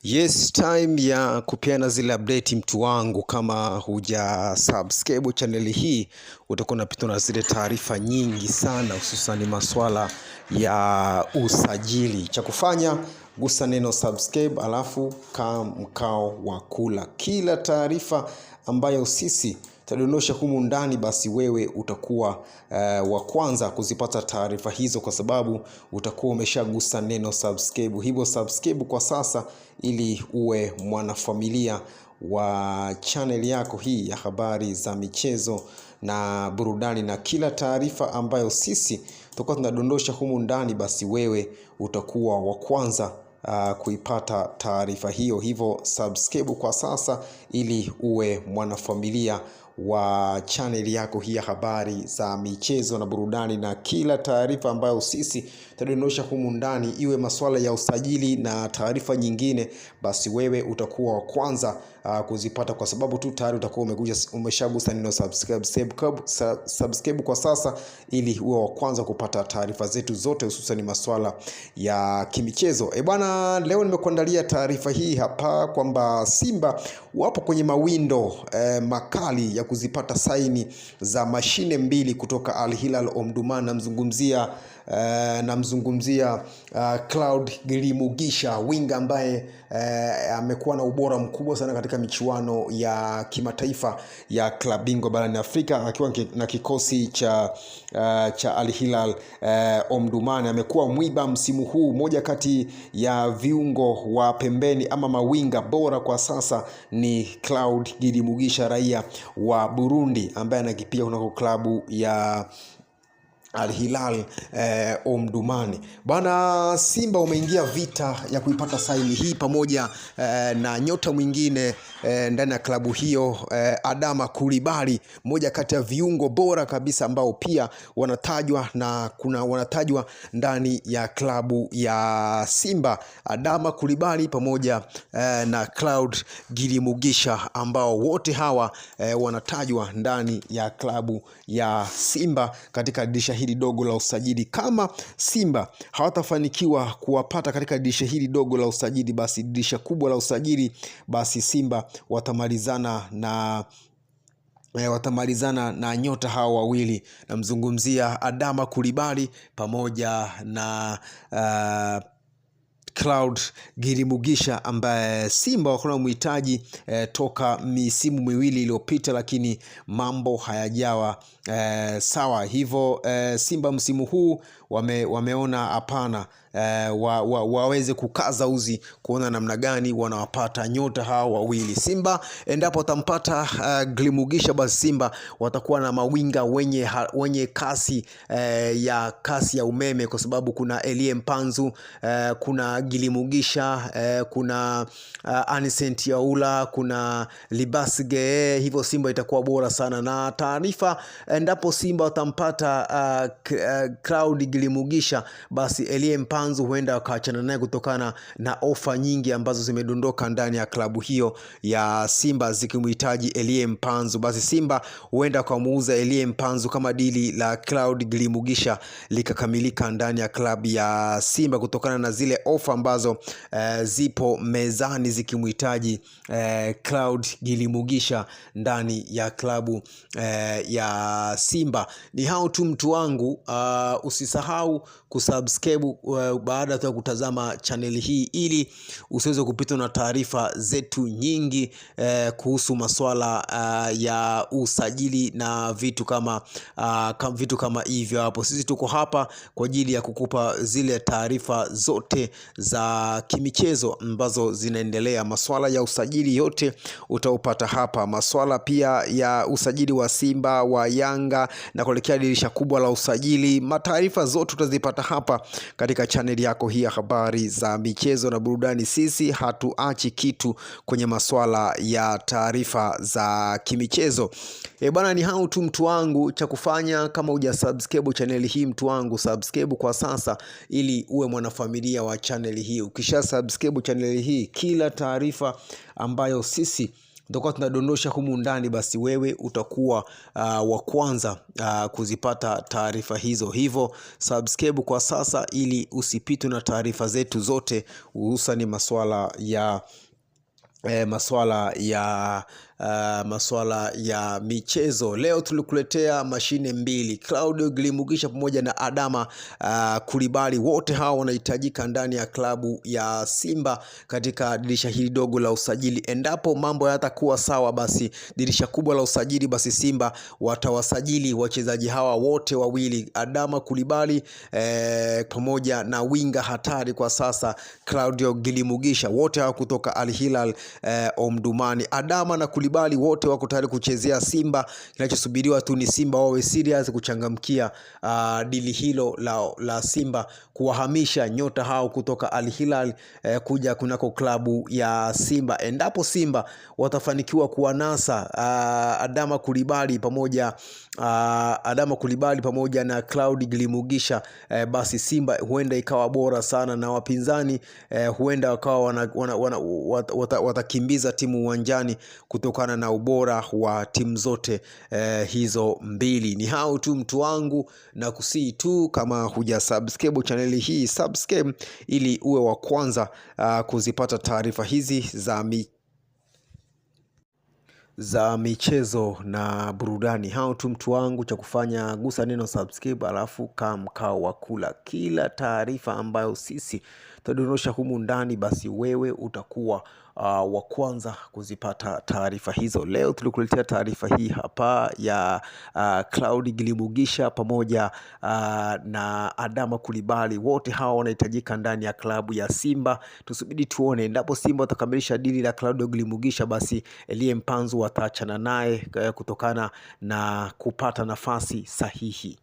Yes, time ya kupeana zile update mtu wangu. Kama huja subscribe channel hii, utakuwa unapitwa na zile taarifa nyingi sana, hususan masuala ya usajili. Cha kufanya, gusa neno subscribe alafu kaa mkao wa kula kila taarifa ambayo sisi tadondosha humu ndani, basi wewe utakuwa wa kwanza kuzipata taarifa hizo, kwa sababu utakuwa umeshagusa neno subscribe. Hivyo subscribe kwa sasa ili uwe mwanafamilia wa channel yako hii ya habari za michezo na burudani, na kila taarifa ambayo sisi tutakuwa tunadondosha humu ndani, basi wewe utakuwa wa kwanza kuipata taarifa hiyo. Hivyo subscribe kwa sasa ili uwe mwanafamilia wa channel yako hii ya habari za michezo na burudani, na kila taarifa ambayo sisi tutadondosha humu ndani, iwe masuala ya usajili na taarifa nyingine, basi wewe utakuwa wa kwanza kuzipata, kwa sababu tu tayari utakuwa umeshagusa neno subscribe kwa sasa, ili uwe wa kwanza kupata taarifa zetu zote, hususan masuala ya kimichezo. Bwana, leo nimekuandalia taarifa hii hapa kwamba Simba wapo kwenye mawindo makali ya kuzipata saini za mashine mbili kutoka Al Hilal Omdurman. Namzungumzia Cloud Gilimugisha, winga ambaye amekuwa na ubora mkubwa sana katika michuano ya kimataifa ya klabu bingwa barani Afrika, akiwa na kikosi cha Al Hilal Omdurman. Amekuwa mwiba msimu huu, moja kati ya viungo wa pembeni ama mawinga bora kwa sasa ni Cloud Gilimugisha, raia wa Burundi ambaye anakipiga kunako klabu ya Al Hilal Omdurman. Bana, Simba umeingia vita ya kuipata saini hii pamoja na nyota mwingine ndani ya klabu hiyo, Adama Coulibaly, moja kati ya viungo bora kabisa ambao pia wanatajwa ndani ya klabu ya Simba. Adama Coulibaly pamoja na Cloud Gilimugisha, ambao wote hawa wanatajwa ndani ya klabu ya Simba katika dirisha hili dogo la usajili. Kama Simba hawatafanikiwa kuwapata katika dirisha hili dogo la usajili, basi dirisha kubwa la usajili, basi Simba watamalizana na nyota hawa wawili. Namzungumzia Adama Coulibaly pamoja na Cloud Gilimugisha, ambaye Simba wakona mhitaji toka misimu miwili iliyopita, lakini mambo hayajawa sawa. Hivyo Simba msimu huu wameona hapana, waweze kukaza uzi kuona namna gani wanawapata nyota hao wawili. Simba endapo watampata Gilimugisha, basi Simba watakuwa na mawinga wenye kasi ya umeme, kwa sababu kuna Elie Mpanzu, kuna Gilimugisha, kuna Anicent Yaula, kuna Libasige. Hivyo Simba itakuwa bora sana, na taarifa endapo Simba watampata Cloud Gilimugisha, basi Elie Mpanzu huenda wakaachana naye kutokana na ofa nyingi ambazo zimedondoka ndani ya klabu hiyo ya Simba zikimhitaji Elie Mpanzu. Basi Simba huenda wakamuuza Elie Mpanzu kama dili la Cloud Gilimugisha likakamilika ndani ya klabu ya Simba, kutokana na zile ofa ambazo zipo mezani zikimhitaji Cloud Gilimugisha ndani ya klabu ya Simba. Ni hao tu mtu wangu, usisahau kusubscribe baada ya kutazama channel hii, ili usiweze kupitwa na taarifa zetu nyingi kuhusu masuala ya usajili na vitu kama hivyo hapo. Sisi tuko hapa kwa ajili ya kukupa zile taarifa zote za kimichezo ambazo zinaendelea. Masuala ya usajili yote utaupata hapa, masuala pia ya usajili wa Simba, wa Yanga na kuelekea dirisha kubwa la usajili. Mataarifa zote utazipata hapa katika channel yako hii ya habari za michezo na burudani. Sisi hatuachi kitu kwenye masuala ya taarifa za kimichezo. Bana, ni hao tu mtu wangu. Cha kufanya, kama huja subscribe channel hii mtu wangu, subscribe kwa sasa ili uwe mwanafamilia wa channel hii. Ukisha subscribe channel hii, kila taarifa ambayo sisi tutakuwa tunadondosha humu ndani, basi wewe utakuwa wa kwanza kuzipata taarifa hizo. Hivyo subscribe kwa sasa ili usipitwe na taarifa zetu zote, hususan masuala ya michezo. Leo tulikuletea mashine mbili, Claudio Gilimugisha pamoja na Adama Coulibaly. Wote hao wanahitajika ndani ya klabu ya Simba katika dirisha hili dogo la usajili. Endapo mambo yatakuwa sawa, basi dirisha kubwa la usajili, basi Simba watawasajili wachezaji hawa wote wawili, Adama Coulibaly pamoja na winga hatari kwa sasa Claudio Gilimugisha, wote hao kutoka Al Hilal Omdurman. Adama na Coulibaly wote wako tayari kuchezea Simba. Kinachosubiriwa tu ni Simba wawe serious kuchangamkia dili hilo la Simba kuwahamisha nyota hao kutoka Al Hilal kuja kunako klabu ya Simba. Endapo Simba watafanikiwa kuwanasa Adama Coulibaly pamoja na Claudio Gilimugisha, basi Simba huenda ikawa bora sana, na wapinzani huenda wakawa watakimbiza timu uwanjani kutokana na ubora wa timu zote hizo mbili. Ni hao tu mtu wangu, na kusii tu, kama huja subscribe channel hii, subscribe ili uwe wa kwanza kuzipata taarifa hizi za michezo na burudani. Hao tu mtu wangu, cha kufanya gusa neno subscribe, alafu mkao wa kula kila taarifa ambayo sisi tutadondosha humu ndani, basi wewe utakuwa wa kwanza kuzipata taarifa hizo. Leo tulikuletea taarifa hii hapa ya Claudio Gilimugisha pamoja na Adama Coulibaly. Wote hawa wanahitajika ndani ya klabu ya Simba. Tusubiri tuone, endapo Simba watakamilisha dili la Claudio Gilimugisha, basi Elie Mpanzu wataachana naye kutokana na kupata nafasi sahihi.